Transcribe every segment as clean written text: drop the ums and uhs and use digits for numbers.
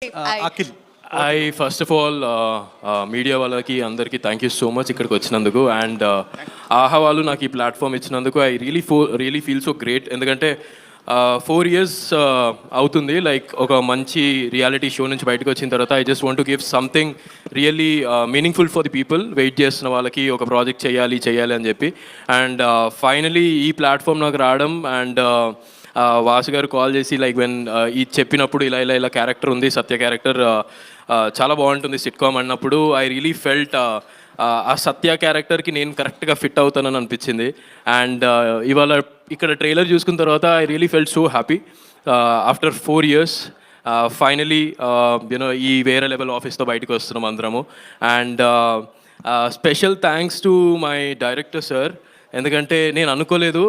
Akhil first of all media వాళ్ళకి అందరికీ thank you so much ఇక్కడికి వచ్చినందుకు అండ్ ఆహా వాళ్ళు నాకు ఈ ప్లాట్ఫామ్ ఇచ్చినందుకు I really feel so great. ఎందుకంటే 4 years అవుతుంది లైక్ ఒక మంచి రియాలిటీ షో నుంచి బయటకు వచ్చిన తర్వాత I just want to give something really meaningful for the people, wait చేస్తున్న వాళ్ళకి ఒక ప్రాజెక్ట్ చేయాలి అని చెప్పి. అండ్ ఫైనలీ ఈ ప్లాట్ఫామ్ నాకు రావడం అండ్ వాసు గారు కాల్ చేసి లైక్ వెన్ ఈ చెప్పినప్పుడు ఇలా క్యారెక్టర్ ఉంది, సత్య క్యారెక్టర్ చాలా బాగుంటుంది సిట్కామ్ అన్నప్పుడు ఐ రియలీ ఫెల్ట్ ఆ సత్య క్యారెక్టర్కి నేను కరెక్ట్గా ఫిట్ అవుతానని అనిపించింది. అండ్ ఇవాళ ఇక్కడ ట్రైలర్ చూసుకున్న తర్వాత I really felt so happy after 4 years finally you know ఈ వేరే లెవెల్ ఆఫీస్తో బయటకు వస్తున్నాం అందరము. And special thanks to my director sir, ఎందుకంటే నేను అనుకోలేదు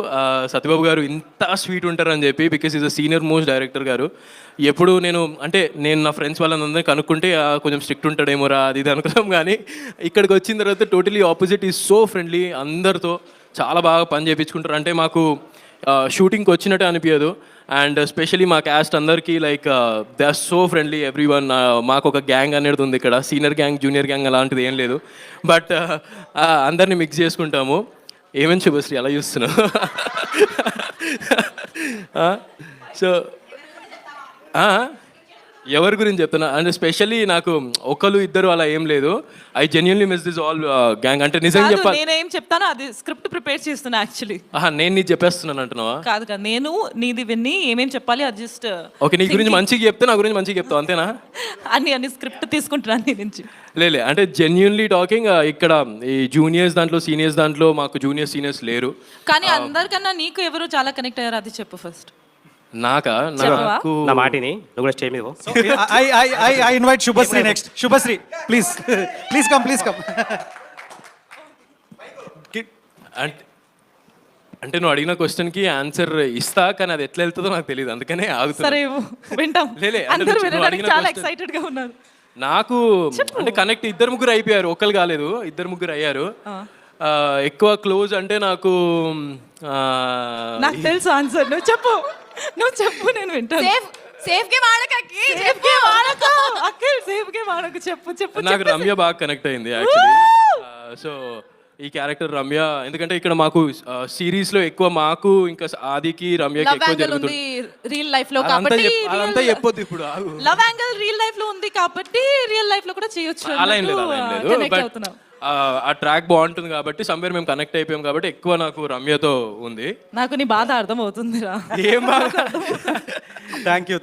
సత్యబాబు గారు ఇంత స్వీట్ ఉంటారని చెప్పి, because is a senior most director గారు. ఎప్పుడు నేను నా ఫ్రెండ్స్ వాళ్ళందరినీ కనుక్కుంటే కొంచెం స్ట్రిక్ట్ ఉంటాడేమోరా అది ఇది అనుకున్నాం, కానీ ఇక్కడికి వచ్చిన తర్వాత totally opposite, is so friendly, అందరితో చాలా బాగా పని చేయించుకుంటారు. అంటే మాకు షూటింగ్కి వచ్చినట్టే అనిపించదు. అండ్ స్పెషలీ మా క్యాస్ట్ అందరికీ like they are so friendly everyone. మాకు ఒక గ్యాంగ్ అనేది ఉంది ఇక్కడ, సీనియర్ గ్యాంగ్ జూనియర్ గ్యాంగ్ అలాంటిది ఏం లేదు, బట్ అందరినీ మిక్స్ చేసుకుంటాము. ఏమని శుభశ్రీ అలా చూస్తున్నావు? సో ఎవరి గురించి చెప్తున్నా అంటే స్పెషల్లీ నాకు ఒకరు ఇద్దరు అలా ఏం లేదు. I genuinely miss this all gang. అంటే నిజంగా చెప్పాలి, నేనేం చెప్తాను అది స్క్రిప్ట్ ప్రిపేర్ చేస్తున్నా యాక్చువల్లీ. నేను నీకు చెప్పేస్తున్నాను అంటున్నావా? కాదు నేను నీది విన్ని ఏమేం చెప్పాలి అది జస్ట్ ఓకే. నీ గురించి మంచిగా చెప్తే నా గురించి మంచిగా చెప్తావు అంతేనా? అన్ని స్క్రిప్ట్ తీసుకుంటున్నాను నీ నుంచి. లే అంటే జెన్యున్లీ టాకింగ్, ఇక్కడ ఈ జూనియర్స్ దాంట్లో సీనియర్స్ దాంట్లో మాకు జూనియర్స్ సీనియర్స్ లేరు, కానీ అందరికన్నా నీకు ఎవరు చాలా కనెక్ట్ అయ్యారు అది చెప్పు ఫస్ట్. నాకు నా మాటిని నువ్వు కూడా స్టేజ్ మీద పో. I invite Shubhasri next. Shubhasri, please come. అంటే నువ్వు అడిగిన క్వశ్చన్కి ఆన్సర్ ఇస్తా, కానీ అది ఎట్లా వెళ్తుందో నాకు తెలియదు, అందుకనే ఆగుతా. సరే వింటాం. అందరూ వినడానికి చాలా ఎక్సైటెడ్ గా ఉన్నారు. నాకు అంటే కనెక్ట్ ఇద్దరు ముగ్గురు అయిపోయారు, ఒకరు కాలేదు, ఇద్దరు ముగ్గురు అయ్యారు. ఎక్కువ క్లోజ్ అంటే నాకు తెలుసు ఆన్సర్. నువ్వు చెప్పు నేను వింటాను. చెప్పు. నాకు రమ్య బాగా కనెక్ట్ అయింది యాక్చువల్లీ. సో ఈ క్యారెక్టర్ రమ్య, ఎందుకంటే ఇక్కడ మాకు సిరీస్ లో ఎక్కువ మాకు ఇంకా ఆదికి రమ్యకి ఎక్కువ జరుగుతుంది రియల్ లైఫ్ లో, కాబట్టి అదంతా చెప్పొద్దు ఇప్పుడు. లవ్ యాంగిల్ రియల్ లైఫ్ లో ఉంది కాబట్టి రియల్ లైఫ్ లో కూడా చేయొచ్చు. అలా ఏం లేదు, ఆ ట్రాక్ బాగుంటుంది కాబట్టి సమ్వేర్ మేము కనెక్ట్ అయిపోయాం కాబట్టి ఎక్కువ నాకు రమ్యతో ఉంది. నాకు నీ బాధ అర్థం అవుతుందిరా. ఏం బాధ? Thank you.